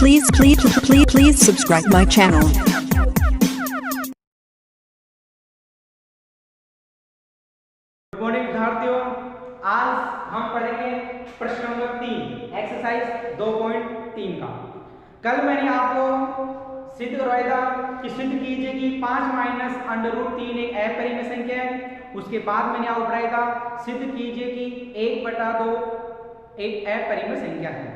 Please subscribe my channel. Good morning विद्यार्थियों, आज हम पढ़ेंगे प्रश्न नंबर 3 एक्सरसाइज 2.3 का। कल मैंने आपको सिद्ध करवाया था कि सिद्ध कीजिए कि 5 माइनस अंडर रूट 3 एक अपरिमेय संख्या है। उसके बाद मैंने आपको पढ़ाया था सिद्ध कीजिए कि 1/2 एक अपरिमेय संख्या है।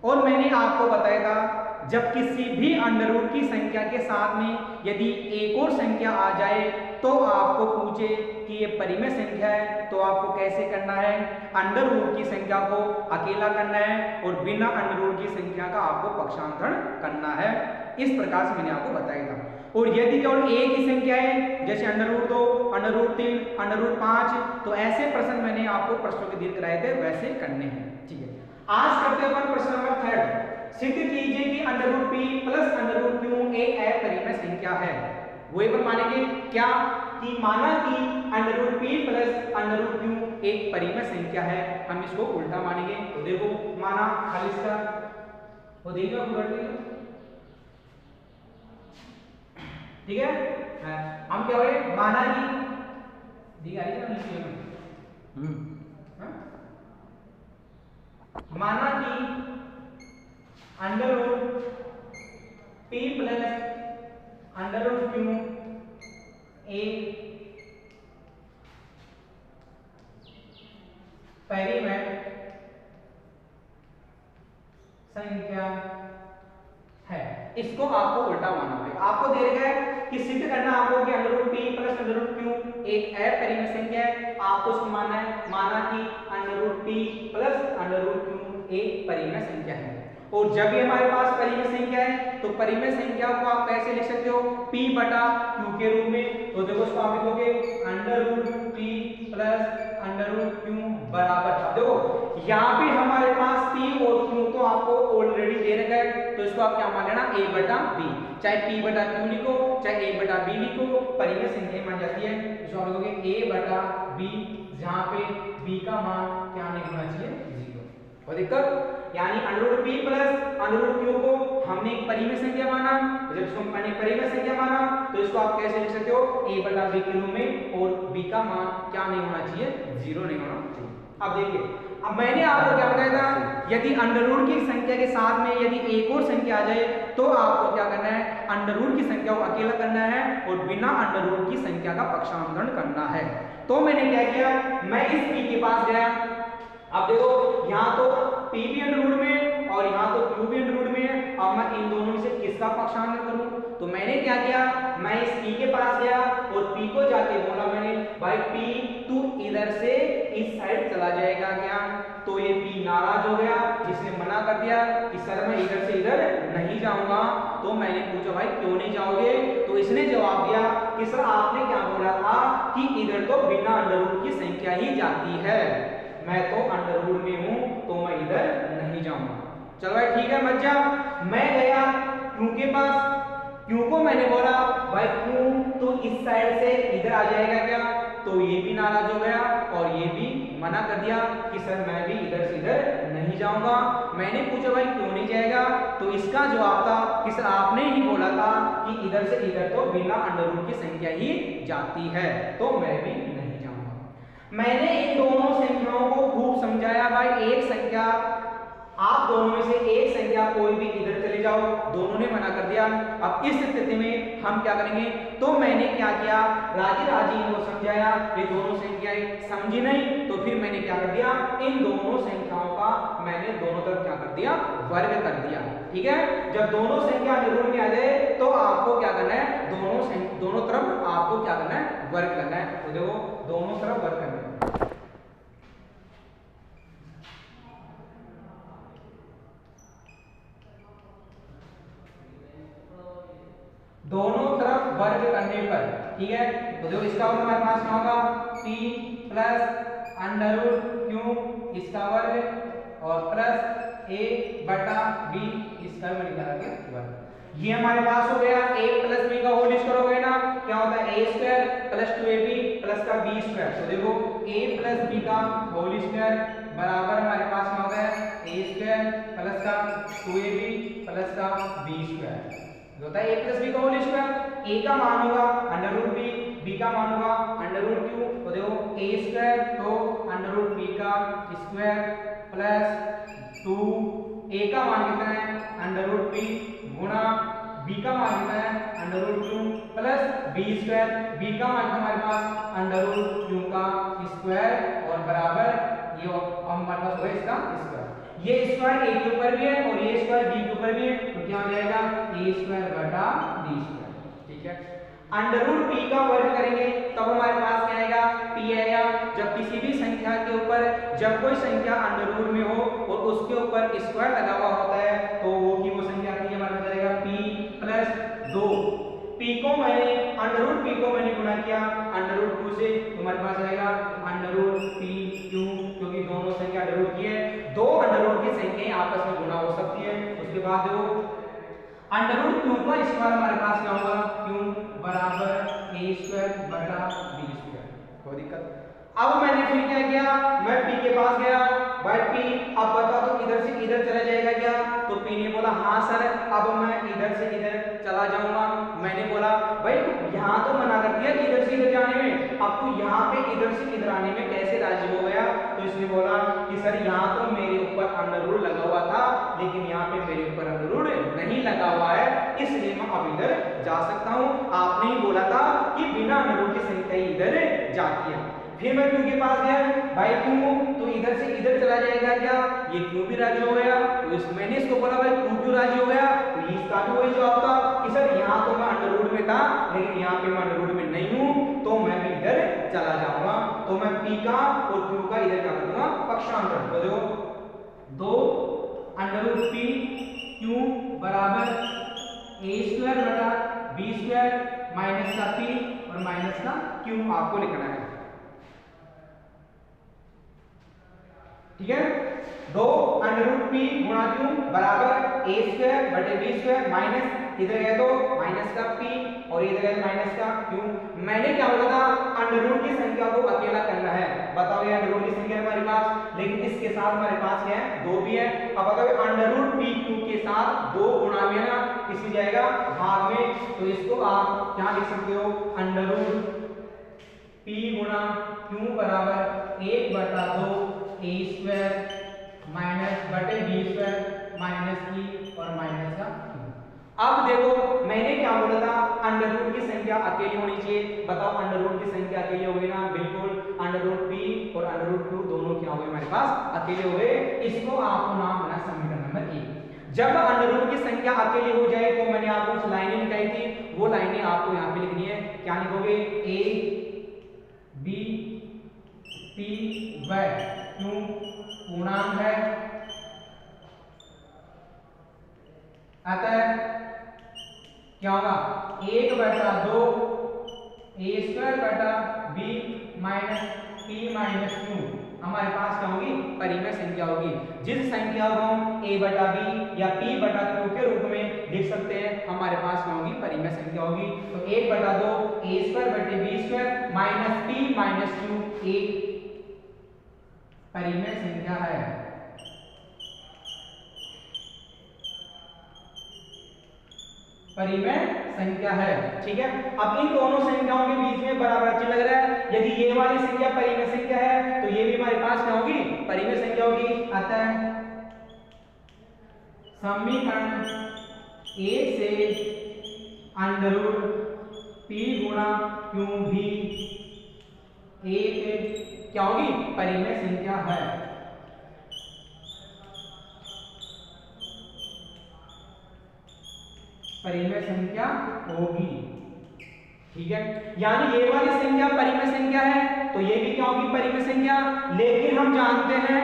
और मैंने आपको बताया था जब किसी भी अंडर रूट की संख्या के साथ में यदि एक और संख्या आ जाए तो आपको पूछे कि ये परिमेय संख्या है तो आपको कैसे करना है, अंडर रूट की संख्या को अकेला करना है और बिना अंडर रूट की संख्या का आपको पक्षांतरण करना है। इस प्रकार से मैंने आपको बताया था। और यदि केवल एक ही संख्या है जैसे under root 2, under root 3, under root 5, तो ऐसे प्रश्न मैंने आपको प्रश्नों के दिए कराए थे वैसे करने हैं। ठीक है, आज करते हैं प्रश्न नंबर 3। सिद्ध कीजिए कि under root p plus under root q एक अपरिमेय संख्या है। वो एक बार मानेंगे क्या कि माना कि under root p plus under root q एक परिमेय संख्या है, हम इसको उल्टा मानेंगे। तो देखो माना खाली इसका वो देखो उलट लीजिए, ठीक है। हम क्या बोले माना कि ठीक है माना कि under root p plus under root q एक परिमेय संख्या है। इसको आपको उल्टा मानना पड़ेगा। आपको दे रखा है कि सिद्ध करना आपको कि under root p plus under root q एक अपरिमेय संख्या है। आपको इसको मानना है माना कि under root p plus under root q एक परिमेय संख्या है। और जब भी हमारे पास परिमेय संख्या है तो परिमेय संख्या को आप कैसे लिख सकते हो, p बटा q के रूप में। तो देखो इसको आप लिखोगे under root p plus under root q बराबर, देखो यहाँ पे हमारे पास p और q तो आपको ऑलरेडी दे रखा है, तो इसको आप क्या मान लेना a बटा b। चाहे p बटा q लिखो चाहे a बटा b लिखो, परिमेय संख्या मान जाती है। इसको आप लिखोगे a बटा b, जहाँ पे b का मान क्या नहीं होना चाहिए, 0। और दिक्कत यानी under root p plus under root q को हमने एक परिमेय संख्या माना। जब इसको मैंने परिमेय संख्या माना तो इसको आप कैसे लिख सकते हो, a बटा b के रूप में, और b का मान क्या नहीं होना चाहिए, 0 नहीं होना चाहिए। अब देखिए, अब मैंने आपको क्या बताया था यदि अंडर रूट की संख्या के साथ में यदि एक और संख्या आ जाए तो आपको क्या करना है, अंडर रूट की संख्या को अकेला करना है और बिना अंडर रूट की संख्या का पक्षांतरण करना है। तो मैंने क्या किया, मैं इस p के पास गया। अब देखो यहाँ तो p भी अंडर रूट में और यहाँ तो q भी अंडर रूट में है। अब मैं इन दोनों में से किसका पक्षांतर करूं, तो मैंने क्या किया, मैं इस p के पास गया और p को जाके बोला मैंने भाई p तू इधर से इस साइड चला जाएगा क्या। तो ये p नाराज हो गया, इसने मना कर दिया कि सर मैं इधर से इधर नहीं जाऊंगा। तो मैंने पूछा भाई क्यों नहीं जाओगे, तो इसने जवाब दिया कि सर आपने क्या बोला था कि इधर तो बिना अंडर रूट की संख्या ही जाती है, मैं तो अंडर रूट में हूं तो मैं इधर नहीं जाऊंगा। चलो भाई ठीक है मत जा। मैं गया q के पास, q को मैंने बोला भाई q तो इस साइड से इधर आ जाएगा क्या, तो ये भी नाराज हो गया और ये भी मना कर दिया कि सर मैं भी इधर से इधर नहीं जाऊंगा। मैंने पूछा भाई क्यों नहीं जाएगा, तो इसका जवाब था कि सर आपने ही बोला था कि इधर से इधर तो बिना अंडर रूट की संख्या ही जाती है, तो मैं भी नहीं जाऊंगा। मैंने इन दोनों संख्याओं को खूब समझाया भाई, एक संख्या आप दोनों में से एक संख्या कोई भी इधर चले जाओ, दोनों ने मना कर दिया। अब इस स्थिति में हम क्या करेंगे, तो मैंने क्या किया, राजी राजी इनको समझाया, ये दोनों संख्याएं समझी नहीं, तो फिर मैंने क्या कर दिया, इन दोनों संख्याओं का मैंने दोनों तरफ क्या कर दिया, वर्ग कर दिया। ठीक है, जब दोनों संख्या अंडर रूट में आ जाए तो आपको क्या करना है, दोनों तरफ आपको क्या करना है, वर्ग करना है। तो देखो दोनों तरफ वर्ग करना है, दोनों तरफ वर्ग करने पर। ठीक है, तो देखो इसका वर्ग हमारे पास क्या होगा, p plus under root q इसका वर्ग और प्लस a बटा b इसका भी निकाला गया वर्ग। ये हमारे पास हो गया a प्लस b का होल स्क्वायर हो गया ना, क्या होता है a square plus 2ab plus का b स्क्वायर। तो देखो a प्लस b का होल स्क्वायर बराबर हमारे पास क्या होगा ए स्क्वायर प्लस का 2ab प्लस का b स्क्वायर होता है a प्लस b का होल स्क्वायर। a का मान होगा अंडर रूट b, b का मान होगा अंडर रूट q, तो देखो a स्क्वायर तो अंडर रूट b का स्क्वायर प्लस 2 a का मान कितना है अंडर रूट b गुणा b का मान कितना है under root q plus b square, b का मान हमारे पास अंडर रूट q का स्क्वायर और बराबर ये हमारे पास होगा इसका स्क्वायर। ये स्क्वायर a के ऊपर भी है और ये स्क्वायर b के ऊपर भी है, तो क्या हो जाएगा a स्क्वायर बटा b स्क्वायर। ठीक है, अंडर रूट p का वर्ग करेंगे तब हमारे पास क्या आएगा p आएगा। जब किसी भी संख्या के ऊपर जब कोई संख्या अंडर रूट में हो और उसके ऊपर स्क्वायर लगा हुआ होता है तो वो की वो संख्या आती है हमारे पास आएगा p प्लस 2। p को मैंने अंडर रूट p को मैंने गुणा किया अंडर रूट 2 से, तो हमारे पास आएगा अंडर रूट p q, क्योंकि दोनों संख्या अंडर रूट की है, दो अंडर रूट की संख्याएं आपस में गुणा हो सकती है। उसके बाद देखो अंडर रूट q का स्क्वायर हमारे पास क्या होगा q बराबर a स्क्वायर बटा b स्क्वायर। कोई दिक्कत? अब मैंने फिर क्या किया, मैं p के पास गया, भाई p अब बता तो इधर से इधर चला जाएगा क्या, तो p ने बोला हाँ सर अब मैं इधर से इधर चला जाऊंगा। मैंने बोला भाई यहाँ तो मना कर दिया इधर से इधर जाने में, अब तू यहाँ पे इधर से इधर आने में कैसे राजी हो गया, तो इसने बोला कि सर यहाँ तो मेरे ऊपर अंडर रूट लगा हुआ था लेकिन यहाँ पे मेरे ऊपर अंडर रूट नहीं लगा हुआ है, इसलिए मैं अब इधर जा सकता हूँ। आपने ही बोला था कि बिना अंडर रूट की संख्या इधर जाती है। फिर मैं q के पास गया, भाई q तो इधर से इधर चला जाएगा क्या, ये q भी राजी हो गया, तो मैंने इसको बोला भाई q क्यों राजी हो गया, तो इसका भी वही जवाब था कि सर यहाँ तो मैं अंडर रूट में था लेकिन यहाँ पे मैं अंडर रूट में नहीं हूँ तो मैं भी इधर चला जाऊंगा। तो मैं p का और q का इधर क्या कर दूंगा पक्षांतर, तो देखो 2 अंडर रूट p q बराबर a स्क्वायर बटा b स्क्वायर माइनस का p और माइनस का q आपको लिखना है। ठीक है, 2 अंडर रूट p गुणा q बराबर a स्क्वायर बटे b स्क्वायर माइनस इधर गए तो माइनस का p और इधर गए माइनस का q। मैंने क्या बोला था अंडर रूट की संख्या को अकेला करना है, बताओ ये अंडर रूट की संख्या हमारे पास, लेकिन इसके साथ हमारे पास क्या है 2 भी है। अब बताओ अंडर रूट p q के साथ 2 गुणा में ना किसी जाएगा भाग में, तो इसको आप क्या लिख सकते हो अंडर रूट p गुणा q बराबर 1 बटा 2 a स्क्वायर माइनस बटे b स्क्वायर माइनस की और माइनस का q। अब देखो मैंने क्या बोला था अंडर रूट की संख्या अकेली होनी चाहिए, बताओ अंडर रूट की संख्या अकेली हो गई ना, बिल्कुल अंडर रूट p और अंडर रूट q दोनों क्या हो गए हमारे पास अकेले हो गए। इसको आपको नाम देना समीकरण नंबर 1। जब अंडर रूट की संख्या अकेली हो जाए तो मैंने आपको कुछ लाइनें लिखाई थी, वो लाइनें आपको यहाँ पे लिखनी है। क्या लिखोगे a b p व q पूर्णांक है, अतः क्या होगा 1 बटा 2 a स्क्वायर बटा b minus p minus q हमारे पास क्या होगी परिमेय संख्या होगी। जिस संख्या को हम a बटा b या p बटा q के रूप में लिख सकते हैं हमारे पास क्या होगी परिमेय संख्या होगी। तो 1 बटा 2 a स्क्वायर बटे b square minus p minus q एक परिमेय संख्या है। परिमेय संख्या है, ठीक है। अब इन दोनों संख्याओं के बीच में बराबर चिन्ह लग रहा है, यदि ये वाली संख्या परिमेय संख्या है तो ये भी हमारे पास क्या होगी परिमेय संख्या होगी। अतः समीकरण 1 से अंडर रूट p गुणा q भी एक क्या होगी परिमेय संख्या है। परिमेय संख्या होगी, ठीक है। यानी ये वाली संख्या परिमेय संख्या है तो ये भी क्या होगी परिमेय संख्या। लेकिन हम जानते हैं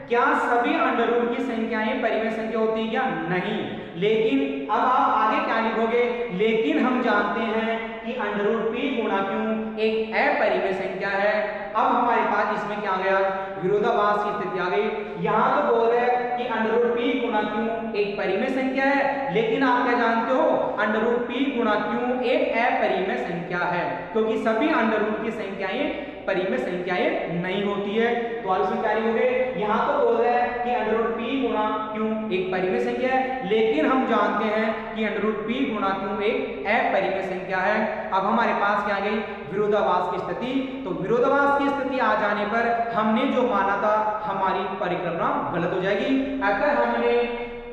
क्या सभी अंडर रूट की संख्याएं परिमेय संख्या होती है क्या, नहीं। लेकिन अब आप आगे क्या लिखोगे, लेकिन हम जानते हैं कि अंडर रूट p गुणा q एक अपरिमेय संख्या है। अब हमारे पास इसमें क्या आ गया विरोधाभास की स्थिति आ गई। यहां तो बोल रहा है कि अंडर रूट p गुणा गुणा क्यू एक परिमेय संख्या है, लेकिन आप क्या जानते हो अंडर रूट पी गुणा क्यू एक अपरिमेय संख्या है, क्योंकि सभी अंडर रूट की संख्याएं परिमेय संख्याएं नहीं होती है। तो आलोचनकारी हो गए। यहाँ तो बोल रहा है कि अंडर रूट पी गुणा क्यू एक परिमेय संख्या है, लेकिन हम जानते हैं कि अंडर रूट पी गुणा क्यू एक अपरिमेय संख्या है। अब हमारे पास क्या आ गई विरोधाभास की स्थिति। तो विरोधाभास की स्थिति आ जाने पर हमने जो माना था हमारी परिक्रमा गलत हो जाएगी। अगर हमने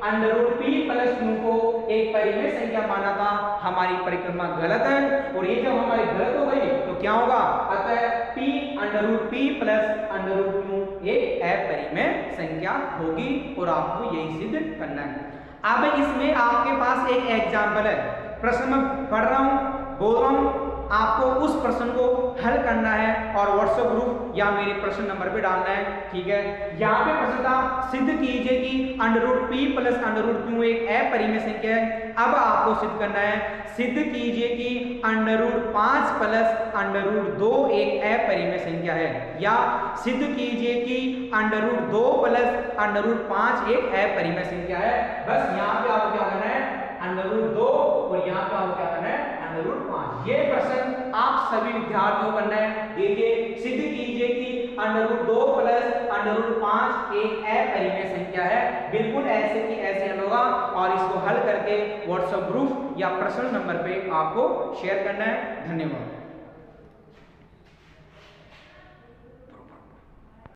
under root p plus q को एक परिमेय संख्या माना था, हमारी परिक्रमा गलत है, और ये जब हमारी गलत हो गई तो क्या होगा, अतः p under root p plus under root q एक अपरिमेय संख्या होगी, और आपको यही सिद्ध करना है। अब इसमें आपके पास एक एग्जाम्पल है, प्रश्न में पढ़ रहा हूं, बोल रहा हूं, आपको उस प्रश्न को हल करना है और व्हाट्सएप ग्रुप या मेरे प्रश्न नंबर पे डालना है, ठीक है। यहाँ पे प्रश्न था सिद्ध कीजिए कि under root p plus under root q एक अपरिमेय संख्या है। अब आपको सिद्ध करना है, सिद्ध कीजिए कि under root 5 plus under root 2 एक अपरिमेय संख्या है, या सिद्ध कीजिए कि under root 2 plus under root 5 एक अपरिमेय संख्या है। बस यहाँ पे आपको क्या करना है, अंडर रूट 2, और यहाँ पे आपको क्या करना है, अंडर रूट 5। ये प्रश्न आप सभी विद्यार्थियों को करना है। देखिए, सिद्ध कीजिए कि under root 2 plus under root 5 एक अपरिमेय संख्या है। बिल्कुल ऐसे की ऐसे हल होगा, और इसको हल करके व्हाट्सएप ग्रुप या प्रश्न नंबर पे आपको शेयर करना है। धन्यवाद।